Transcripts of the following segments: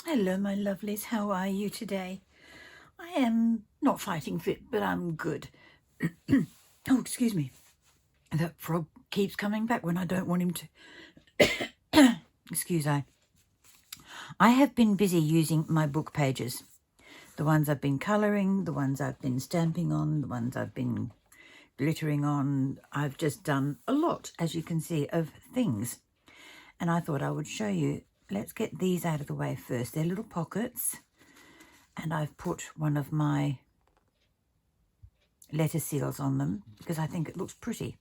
Hello, my lovelies. How are you today? I am not fighting fit, but I'm good. Oh, excuse me. That frog keeps coming back when I don't want him to. Excuse I. I have been busy using my book pages. The ones I've been colouring, the ones I've been stamping on, the ones I've been glittering on. I've just done a lot, as you can see, of things. And I thought I would show you. Let's get these out of the way first. They're little pockets. And I've put one of my letter seals on them because I think it looks pretty.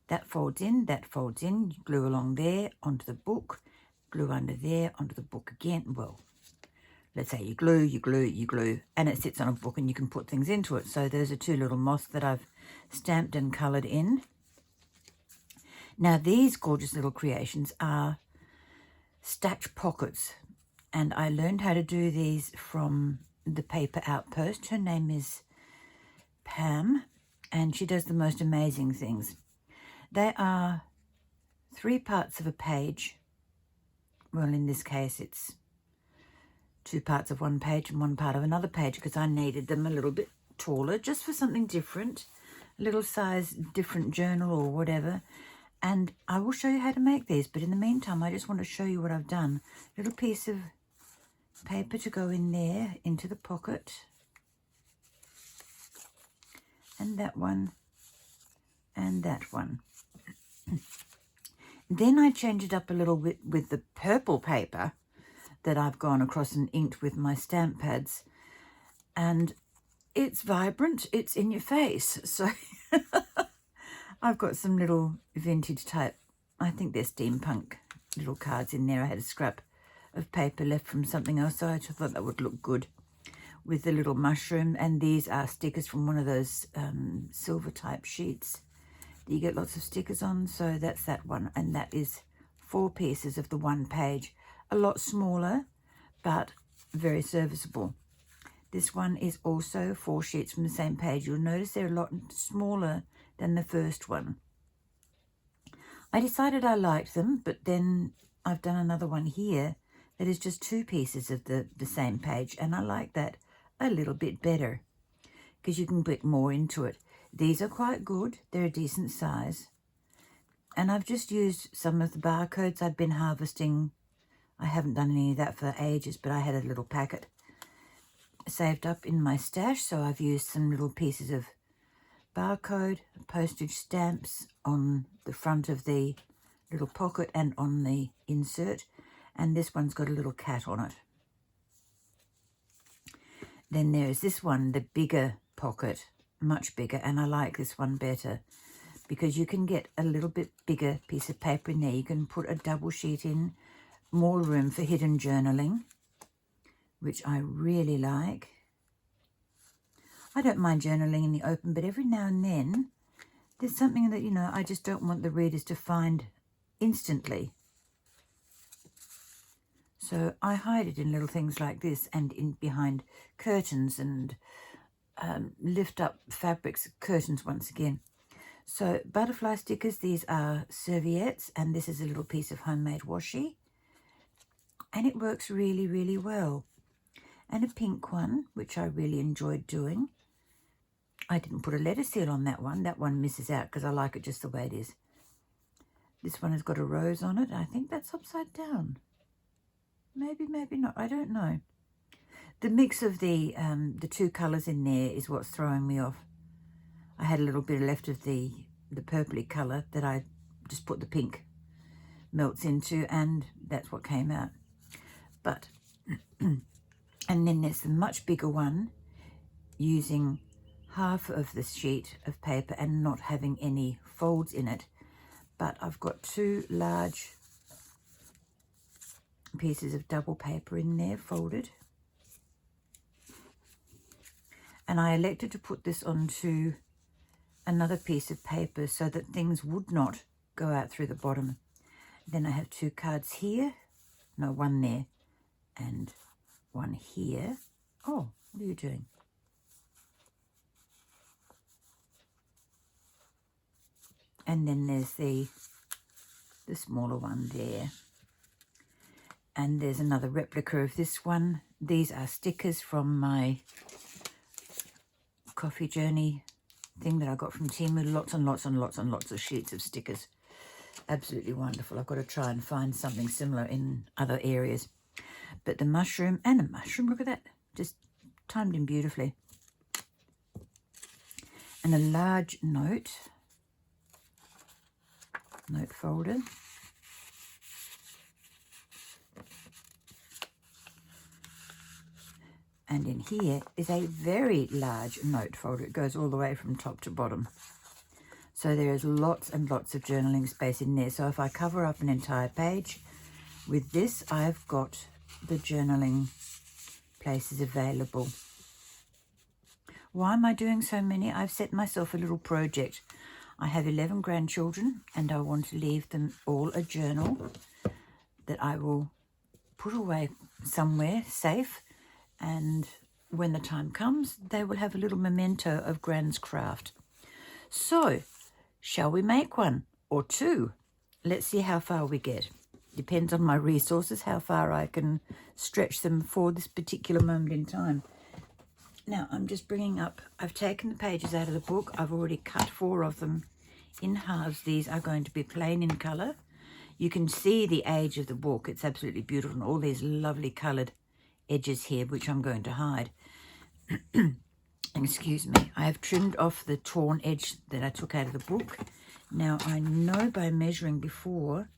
That folds in, you glue along there onto the book, glue under there onto the book again. Well, let's say you glue, and it sits on a book and you can put things into it. So those are two little moths that I've stamped and coloured in. Now these gorgeous little creations are stacked pockets, and I learned how to do these from the Paper Outpost. Her name is Pam, and she does the most amazing things. They are 3 parts of a page. Well, in this case, it's 2 parts of one page and 1 part of another page because I needed them a little bit taller just for something different, a little size different journal or whatever. And I will show you how to make these, but in the meantime, I just want to show you what I've done. A little piece of paper to go in there, into the pocket. And that one, and that one. Then I change it up a little bit with the purple paper that I've gone across and inked with my stamp pads. And it's vibrant, it's in your face. So I've got some little vintage type, I think they're steampunk little cards in there. I had a scrap of paper left from something else, so I just thought that would look good with the little mushroom. And these are stickers from one of those silver type sheets you get lots of stickers on. So that's that one, and that is 4 pieces of the 1 page, a lot smaller but very serviceable. This one is also 4 sheets from the same page. You'll notice they're a lot smaller than the first one. I decided I liked them, but then I've done another one here that is just 2 pieces of the same page, and I like that a little bit better because you can put more into it. These are quite good. They're a decent size. And I've just used some of the barcodes I've been harvesting. I haven't done any of that for ages, but I had a little packet saved up in my stash, so I've used some little pieces of barcode, postage stamps on the front of the little pocket and on the insert. And this one's got a little cat on it. Then there's this one, the bigger pocket, much bigger, and I like this one better because you can get a little bit bigger piece of paper in there. You can put a double sheet in, more room for hidden journaling, which I really like. I don't mind journaling in the open, but every now and then there's something that, I just don't want the readers to find instantly. So I hide it in little things like this and in behind curtains and lift up fabrics, curtains once again. So butterfly stickers, these are serviettes, and this is a little piece of homemade washi. And it works really, really well. And a pink one, which I really enjoyed doing. I didn't put a letter seal on that one. That one misses out because I like it just the way it is. This one has got a rose on it. I think that's upside down. Maybe, maybe not. I don't know. The mix of the 2 colours in there is what's throwing me off. I had a little bit left of the purpley colour that I just put the pink melts into, and that's what came out. But, and then there's the much bigger one using half of the sheet of paper and not having any folds in it. But I've got 2 large pieces of double paper in there folded. And I elected to put this onto another piece of paper so that things would not go out through the bottom. Then I have 2 cards here. No, 1 there and 1 here. Oh, what are you doing? And then there's the smaller one there. And there's another replica of this one. These are stickers from my coffee journey thing that I got from Temu. Lots and lots and lots and lots of sheets of stickers. Absolutely wonderful. I've got to try and find something similar in other areas. But the mushroom and a mushroom, look at that. Just timed in beautifully. And a large note folder. And in here is a very large note folder. It goes all the way from top to bottom. So there is lots and lots of journaling space in there. So if I cover up an entire page with this, I've got the journaling places available. Why am I doing so many? I've set myself a little project. I have 11 grandchildren and I want to leave them all a journal that I will put away somewhere safe. And when the time comes, they will have a little memento of Gran's craft. So, shall we make one or two? Let's see how far we get. Depends on my resources, how far I can stretch them for this particular moment in time. Now, I'm just bringing up, I've taken the pages out of the book. I've already cut 4 of them in halves. These are going to be plain in colour. You can see the age of the book. It's absolutely beautiful. And all these lovely coloured edges here, which I'm going to hide. Excuse me. I have trimmed off the torn edge that I took out of the book. Now, I know by measuring before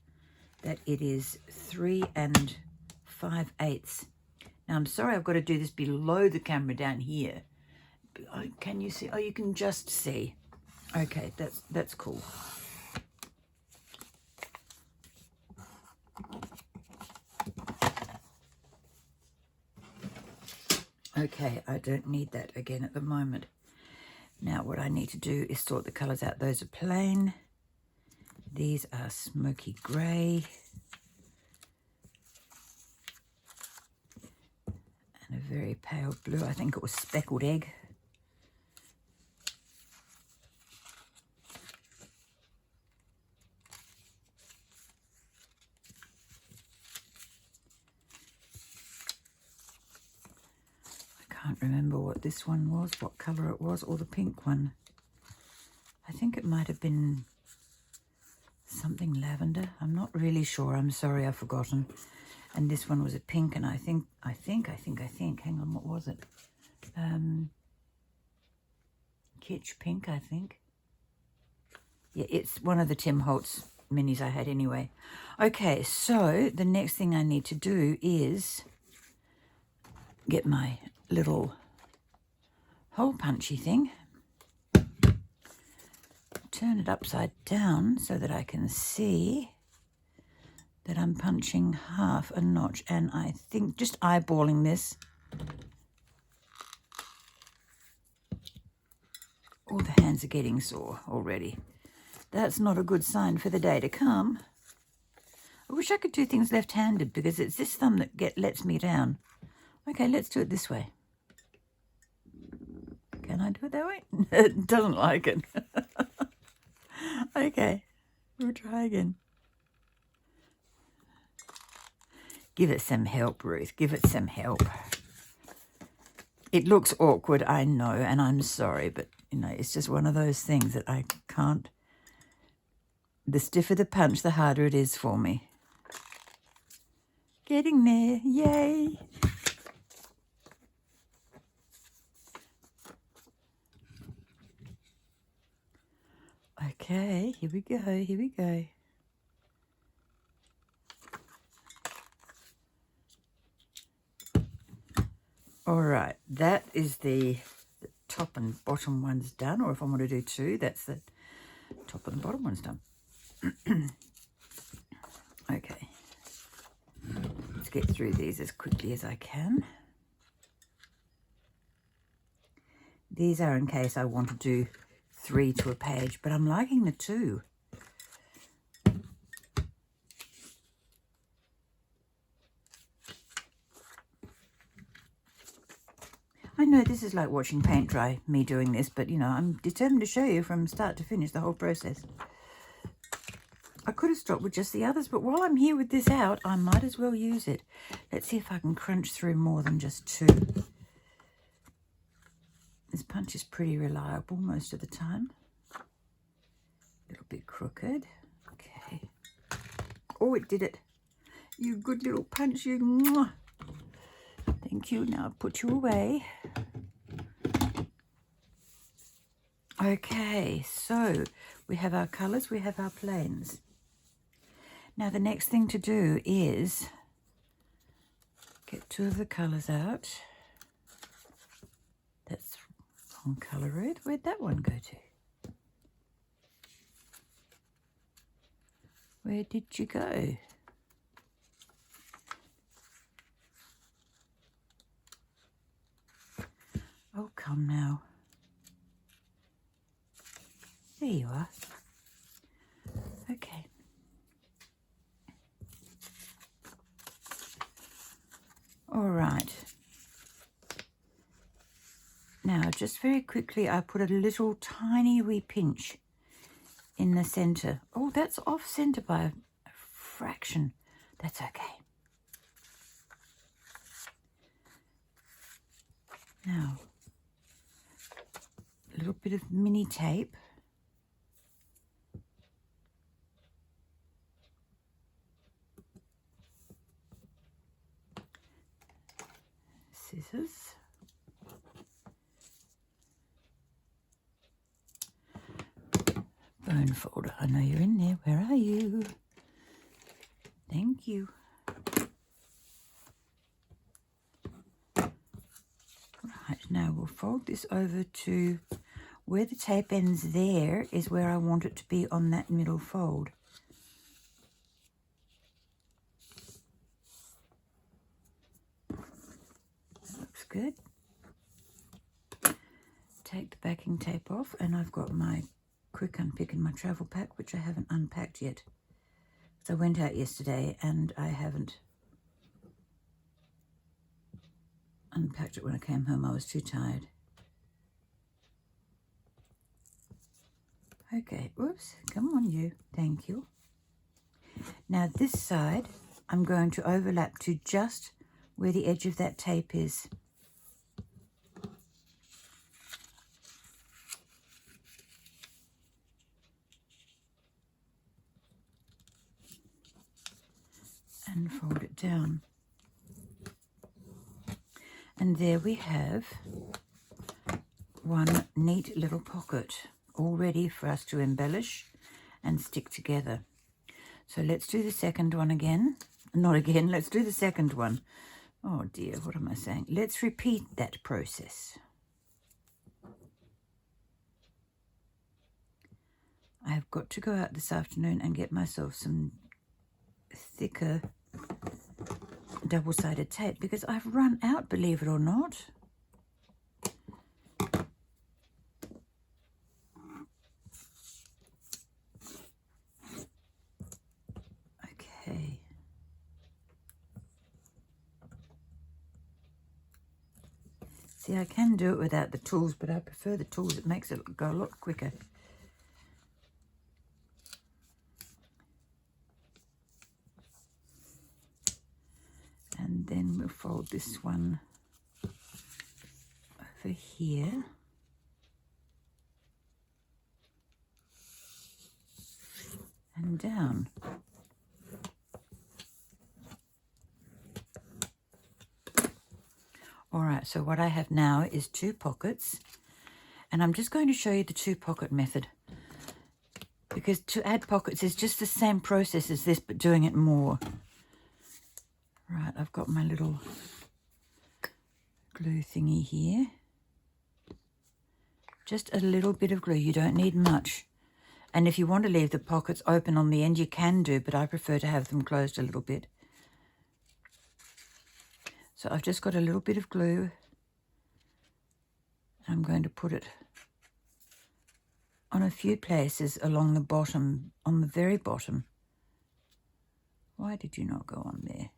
that it is 3 5/8. Now, I'm sorry I've got to do this below the camera down here. Can you see? Oh, you can just see. Okay, that's cool. Okay, I don't need that again at the moment. Now what I need to do is sort the colours out. Those are plain. These are smoky grey. And a very pale blue. I think it was speckled egg. Can't remember what this one was, what colour it was, or the pink one. I think it might have been something lavender. I'm not really sure. I'm sorry, I've forgotten. And this one was a pink, and I think, hang on, what was it? Kitsch pink, I think. Yeah, it's one of the Tim Holtz minis I had anyway. Okay, so the next thing I need to do is get my little hole punchy thing, turn it upside down so that I can see that I'm punching half a notch, and I think just eyeballing this, all the hands are getting sore already. That's not a good sign for the day to come. I wish I could do things left-handed because it's this thumb that lets me down. Okay, let's do it this way. Can I do it that way? It doesn't like it. Okay, we'll try again. Give it some help, Ruth. Give it some help. It looks awkward, I know, and I'm sorry, but, you know, it's just one of those things that I can't... The stiffer the punch, the harder it is for me. Getting there. Yay! Okay, here we go, here we go. All right, that is the top and bottom ones done, or if I want to do 2, that's the top and the bottom ones done. Okay, let's get through these as quickly as I can. These are in case I want to do 3 to a page, but I'm liking the 2. I know this is like watching paint dry, me doing this, but, you know, I'm determined to show you from start to finish the whole process. I could have stopped with just the others, but while I'm here with this out, I might as well use it. Let's see if I can crunch through more than just 2. This punch is pretty reliable most of the time. A little bit crooked. Okay. Oh, it did it. You good little punch, you. Mwah. Thank you. Now I'll put you away. Okay, so we have our colours, we have our planes. Now the next thing to do is get 2 of the colours out. That's wrong colour red. Where'd that one go to? Where did you go? Oh, come now. There you are. Okay. All right. Now, just very quickly, I put a little tiny wee pinch in the center. Oh, that's off center by a fraction. That's okay. Now, a little bit of mini tape. Scissors. Bone folder. I know you're in there. Where are you? Thank you. Right, now we'll fold this over to where the tape ends. There is where I want it to be on that middle fold. That looks good. Take the backing tape off, and I've got my quick unpick in my travel pack, which I haven't unpacked yet. So I went out yesterday and I haven't unpacked it when I came home. I was too tired. Okay, whoops, come on you. Thank you. Now this side, I'm going to overlap to just where the edge of that tape is. And fold it down. And there we have one neat little pocket, all ready for us to embellish and stick together. So let's do the second one again. Not again, let's do the second one. Oh dear, what am I saying? Let's repeat that process. I have got to go out this afternoon and get myself some thicker double-sided tape because I've run out, believe it or not. Okay. See, I can do it without the tools, but I prefer the tools. It makes it go a lot quicker. And then we'll fold this one over here. And down. All right, so what I have now is 2 pockets, and I'm just going to show you the 2 pocket method, because to add pockets is just the same process as this, but doing it more. Right, I've got my little glue thingy here. Just a little bit of glue, you don't need much. And if you want to leave the pockets open on the end, you can do, but I prefer to have them closed a little bit. So I've just got a little bit of glue. I'm going to put it on a few places along the bottom, on the very bottom. Why did you not go on there?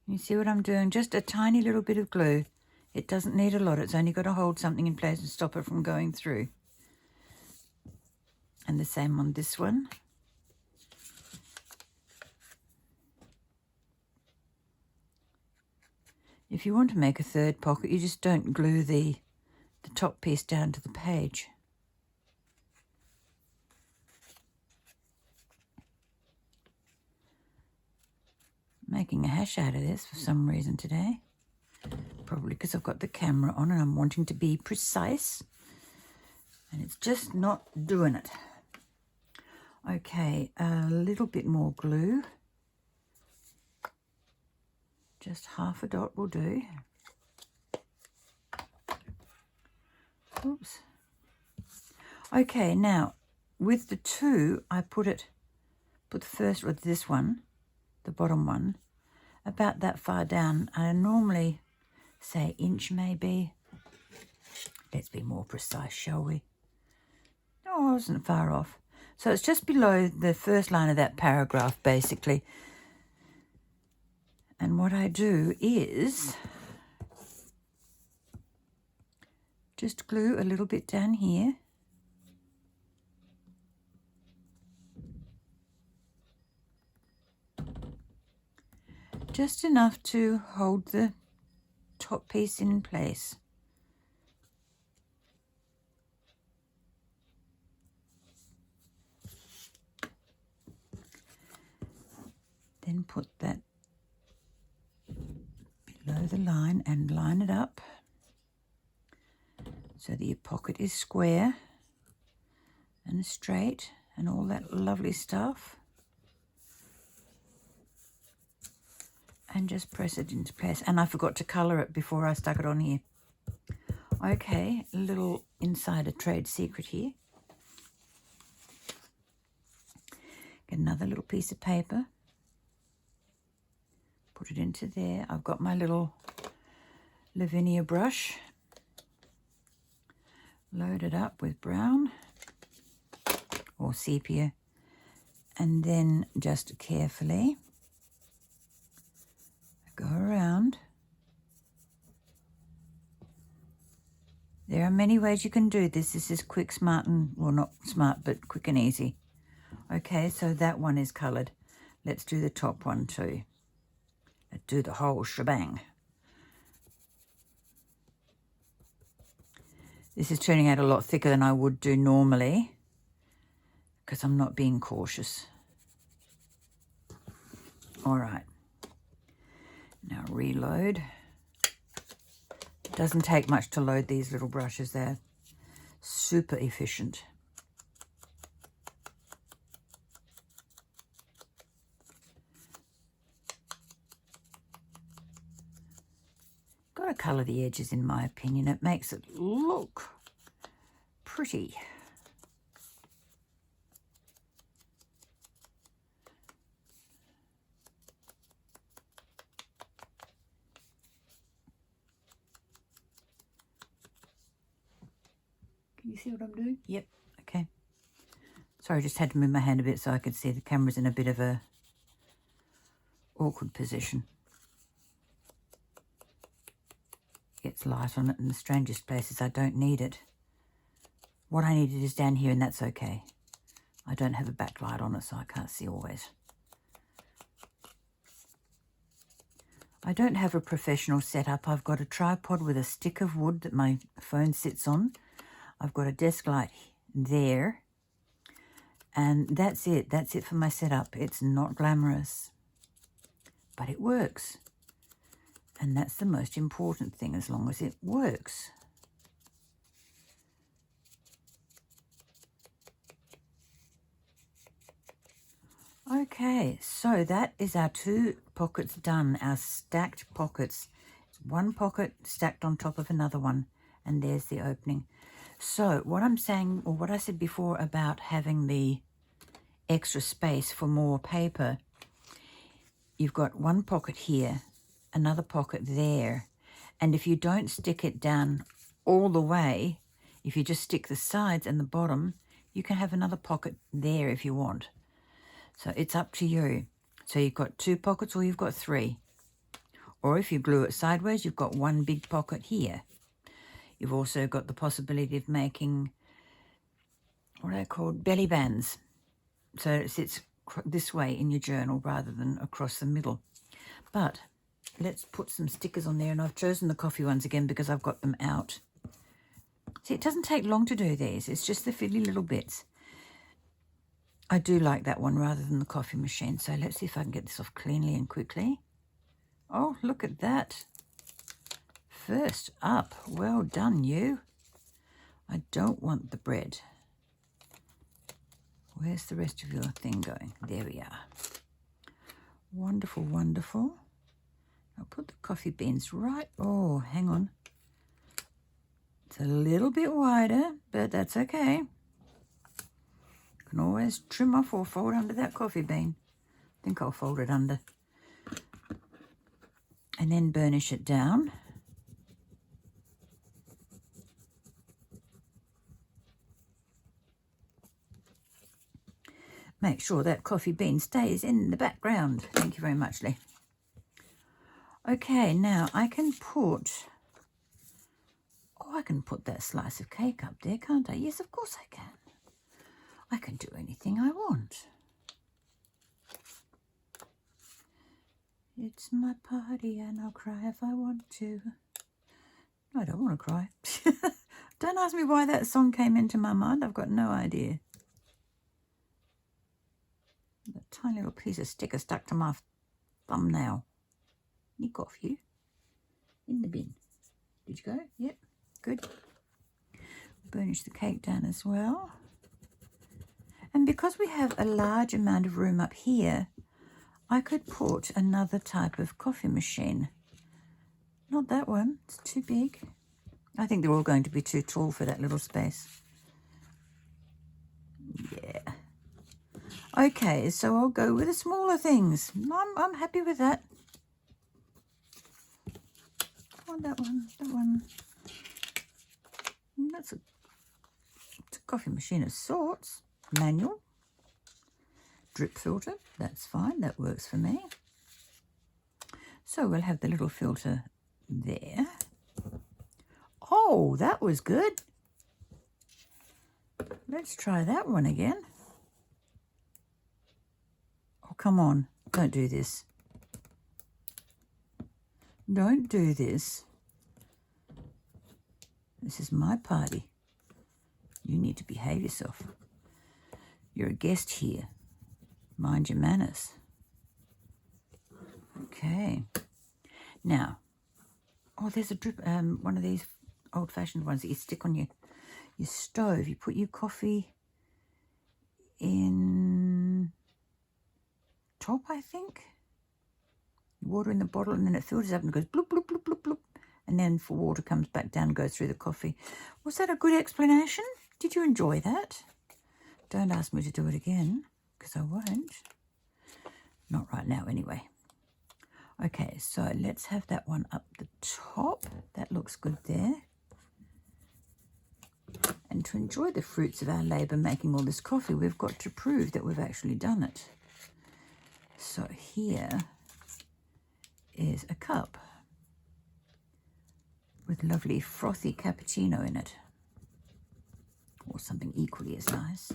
You see what I'm doing? Just a tiny little bit of glue. It doesn't need a lot. It's only got to hold something in place and stop it from going through. And the same on this one. If you want to make a third pocket, you just don't glue the top piece down to the page. Making a hash out of this for some reason today. Probably because I've got the camera on and I'm wanting to be precise. And it's just not doing it. Okay, a little bit more glue. Just half a dot will do. Oops. Okay, now with the two, I put the first, or this one, the bottom one, about that far down. I normally say inch maybe. Let's be more precise, shall we? Oh, I wasn't far off. So it's just below the first line of that paragraph, basically. And what I do is just glue a little bit down here. Just enough to hold the top piece in place. Then put that below the line and line it up so that your pocket is square and straight and all that lovely stuff. And just press it into place. And I forgot to colour it before I stuck it on here. Okay, a little insider trade secret here. Get another little piece of paper. Put it into there. I've got my little Lavinia brush. Load it up with brown or sepia. And then just carefully go around. There are many ways you can do this. This is quick, smart, and, well, not smart, but quick and easy. Okay, so that one is coloured. Let's do the top one too. Let's do the whole shebang. This is turning out a lot thicker than I would do normally because I'm not being cautious. All right. Now reload. It doesn't take much to load these little brushes. They're super efficient. Got to colour the edges, in my opinion. It makes it look pretty. Can you see what I'm doing? Yep, okay. Sorry, I just had to move my hand a bit so I could see the camera's in a bit of a awkward position. Gets light on it in the strangest places. I don't need it. What I needed is down here, and that's okay. I don't have a backlight on it, so I can't see always. I don't have a professional setup. I've got a tripod with a stick of wood that my phone sits on. I've got a desk light there. And that's it. That's it for my setup. It's not glamorous, but it works. And that's the most important thing, as long as it works. Okay, so that is our two pockets done, our stacked pockets. One pocket stacked on top of another one, and there's the opening. So what I'm saying, or what I said before about having the extra space for more paper, you've got one pocket here, another pocket there, and if you don't stick it down all the way, if you just stick the sides and the bottom, you can have another pocket there if you want. So it's up to you. So you've got two pockets or you've got three. Or if you glue it sideways, you've got one big pocket here. You've also got the possibility of making what are they called? Belly bands. So it sits this way in your journal rather than across the middle. But let's put some stickers on there, and I've chosen the coffee ones again because I've got them out. See, it doesn't take long to do these. It's just the fiddly little bits. I do like that one rather than the coffee machine. So let's see if I can get this off cleanly and quickly. Oh, look at that. First up. Well done, you. I don't want the bread. Where's the rest of your thing going? There we are. Wonderful, wonderful. I'll put the coffee beans right. Oh, hang on. It's a little bit wider, but that's okay. You can always trim off or fold under that coffee bean. I think I'll fold it under. And then burnish it down. Make sure that coffee bean stays in the background. Thank you very much, Lee. Okay, now I can put... Oh, I can put that slice of cake up there, can't I? Yes, of course I can. I can do anything I want. It's my party and I'll cry if I want to. No, I don't want to cry. Don't ask me why that song came into my mind. I've got no idea. A tiny little piece of sticker stuck to my thumbnail. Nick off, you. In the bin. Did you go? Yep. Good. Burnish the cake down as well. And because we have a large amount of room up here, I could put another type of coffee machine. Not that one. It's too big. I think they're all going to be too tall for that little space. Yeah. Okay, so I'll go with the smaller things. I'm happy with that. Oh, that one, that one. It's a coffee machine of sorts. Manual. Drip filter, that's fine, that works for me. So we'll have the little filter there. Oh, that was good. Let's try that one again. Oh, come on, don't do this. Don't do this. This is my party. You need to behave yourself. You're a guest here. Mind your manners. Okay. Now, oh, there's a drip, one of these old-fashioned ones that you stick on your stove. You put your coffee in top, I think. Water in the bottle, and then it filters up and goes bloop, bloop, bloop, bloop, bloop. And then for water comes back down and goes through the coffee. Was that a good explanation? Did you enjoy that? Don't ask me to do it again, because I won't. Not right now, anyway. Okay, so let's have that one up the top. That looks good there. And to enjoy the fruits of our labour making all this coffee, we've got to prove that we've actually done it. So here is a cup with lovely frothy cappuccino in it, or something equally as nice.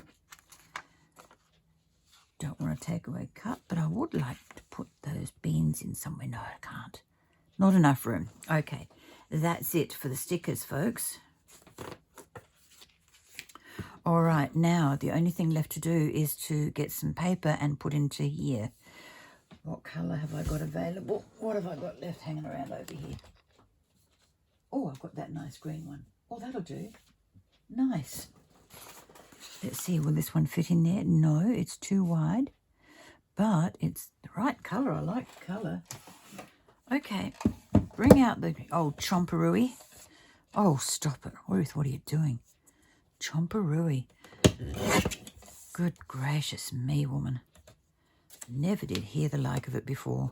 Don't want to take away cup, but I would like to put those beans in somewhere. No, I can't. Not enough room. Okay, that's it for the stickers, folks. All right, now the only thing left to do is to get some paper and put into here. What colour have I got available? What have I got left hanging around over here? Oh, I've got that nice green one. Oh, that'll do. Nice. Let's see, will this one fit in there? No, it's too wide, but it's the right colour. I like the colour. Okay, bring out the old chomperooey. Oh, stop it. Ruth, what are you doing? Chomperooey. Good gracious me, woman. Never did hear the like of it before.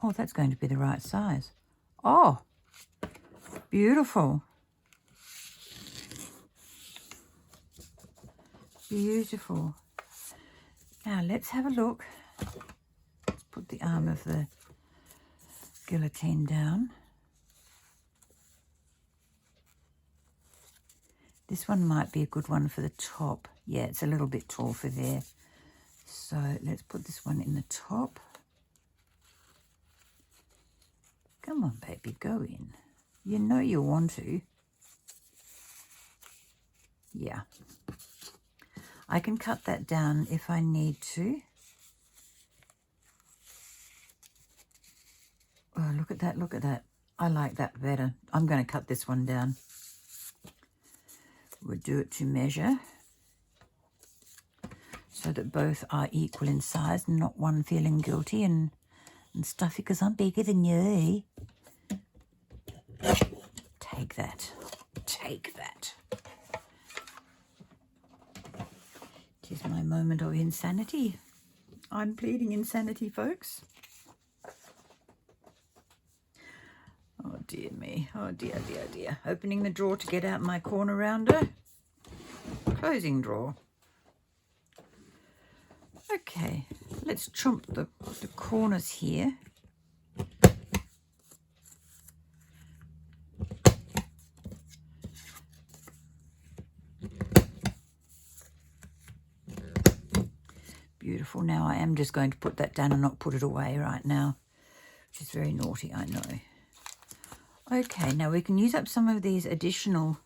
Oh, that's going to be the right size. Oh, beautiful. Beautiful. Now let's have a look. Let's put the arm of the guillotine down. This one might be a good one for the top. Yeah, it's a little bit tall for there. So let's put this one in the top. Come on, baby, go in. You know you want to. Yeah. I can cut that down if I need to. Oh, look at that, look at that. I like that better. I'm going to cut this one down. We'll do it to measure so that both are equal in size, not one feeling guilty and stuffy because I'm bigger than you. Take that. Take that. It is my moment of insanity. I'm pleading insanity, folks. Oh, dear me. Oh, dear, dear, dear. Opening the drawer to get out my corner rounder. Closing drawer. Okay, let's chomp the corners here. Beautiful. Now I am just going to put that down and not put it away right now, which is very naughty, I know. Okay, now we can use up some of these additional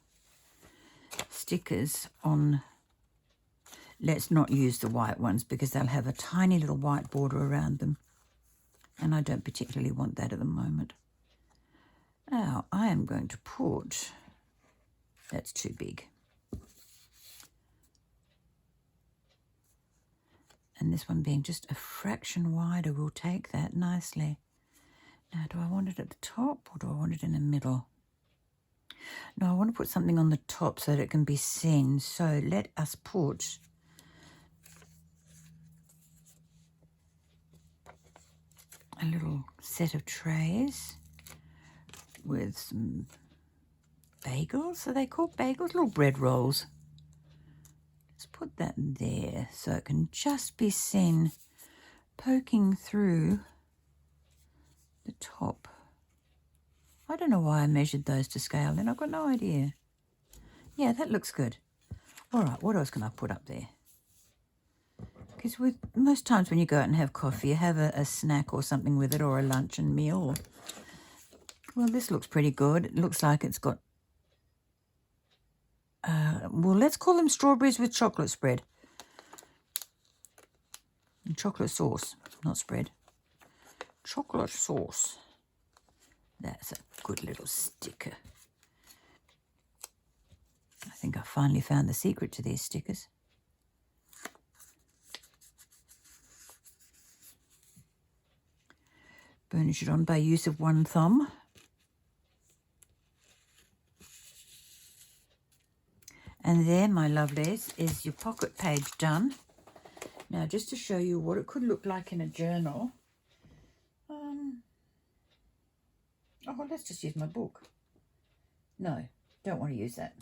stickers on. Let's not use the white ones because they'll have a tiny little white border around them. And I don't particularly want that at the moment. Now I am going to put, that's too big. And this one being just a fraction wider will take that nicely. Now, do I want it at the top or do I want it in the middle? No, I want to put something on the top so that it can be seen. So let us put a little set of trays with some bagels. Are they called bagels? Little bread rolls. Let's put that there so it can just be seen poking through the top. I don't know why I measured those to scale then. I've got no idea. Yeah, that looks good. All right, what else can I put up there? Because with most times when you go out and have coffee, you have a snack or something with it, or a luncheon meal. Well, this looks pretty good. It looks like it's got, well, let's call them strawberries with chocolate spread. And chocolate sauce, not spread. Chocolate sauce. That's a good little sticker. I think I finally found the secret to these stickers. Burnish it on by use of one thumb. And there, my lovelies, is your pocket page done. Now, just to show you what it could look like in a journal. Oh, let's just use my book. No, don't want to use that.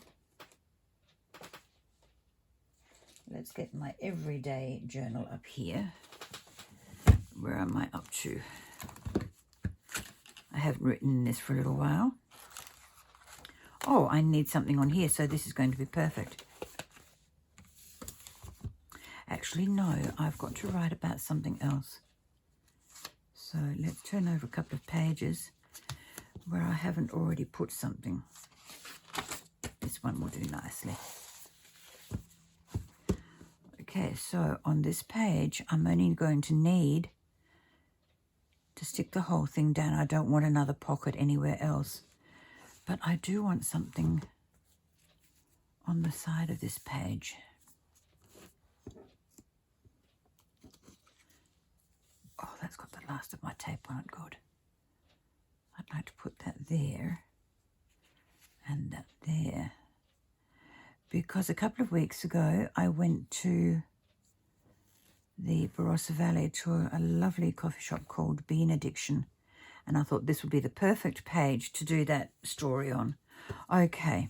Let's get my everyday journal up here. Where am I up to? I haven't written in this for a little while. Oh, I need something on here, so this is going to be perfect. Actually, no, I've got to write about something else. So let's turn over a couple of pages where I haven't already put something. This one will do nicely. Okay, so on this page, I'm only going to need to stick the whole thing down. I don't want another pocket anywhere else. But I do want something on the side of this page. Oh, that's got the last of my tape on it. Good. I'd like to put that there and that there. Because a couple of weeks ago, I went to the Barossa Valley to a lovely coffee shop called Bean Addiction. And I thought this would be the perfect page to do that story on. Okay.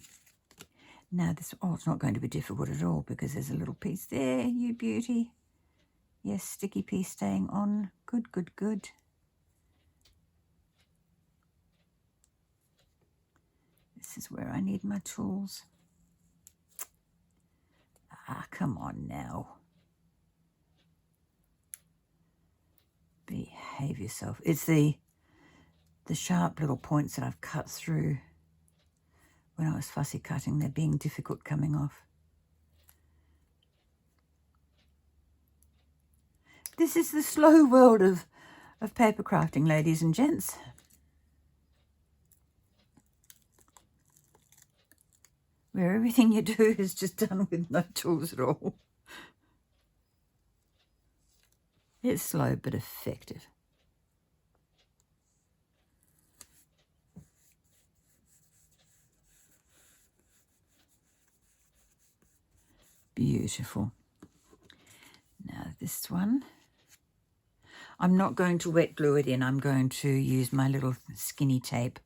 Now this, oh, it's not going to be difficult at all because there's a little piece there, you beauty. Yes, sticky piece staying on. Good, good, good. This is where I need my tools. Ah, come on now. Behave yourself. It's the sharp little points that I've cut through when I was fussy cutting. They're being difficult coming off. This is the slow world of paper crafting, ladies and gents. Where everything you do is just done with no tools at all. It's slow but effective. Beautiful. Now this one, I'm not going to wet glue it in. I'm going to use my little skinny tape,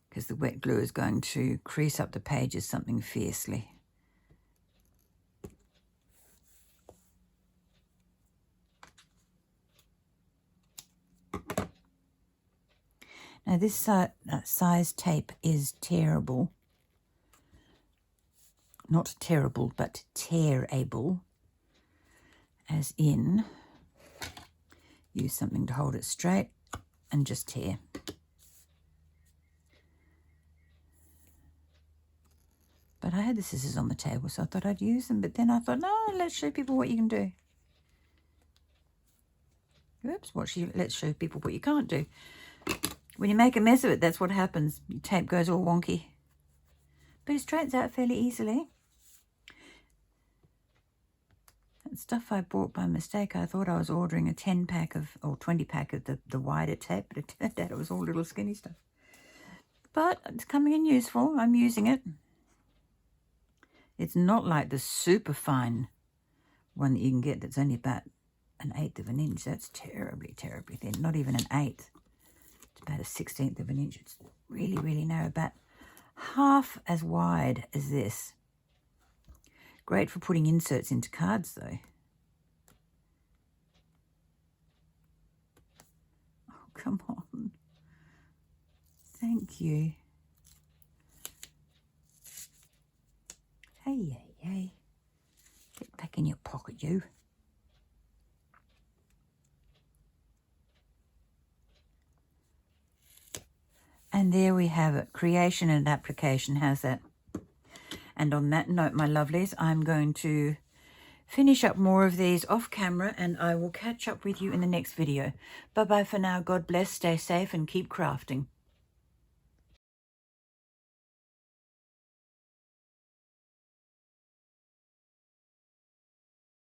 because the wet glue is going to crease up the pages something fiercely. Now this size tape is tearable. Not terrible, but tearable. As in, use something to hold it straight and just tear. But I had the scissors on the table, so I thought I'd use them. But then I thought, no, let's show people what you can do. Oops, let's show people what you can't do. When you make a mess of it, that's what happens. Your tape goes all wonky. But it straightens out fairly easily. That stuff I bought by mistake, I thought I was ordering a 10-pack of, or 20-pack of the wider tape, but it turned out it was all little skinny stuff. But it's coming in useful. I'm using it. It's not like the super fine one that you can get that's only about 1/8 of an inch. That's terribly, terribly thin. Not even 1/8. It's about 1/16 of an inch. It's really, really narrow. About half as wide as this. Great for putting inserts into cards, though. Oh, come on. Thank you. Hey, hey, hey. Get back in your pocket, you. And there we have it. Creation and application. How's that? And on that note, my lovelies, I'm going to finish up more of these off camera, and I will catch up with you in the next video. Bye-bye for now. God bless, stay safe, and keep crafting.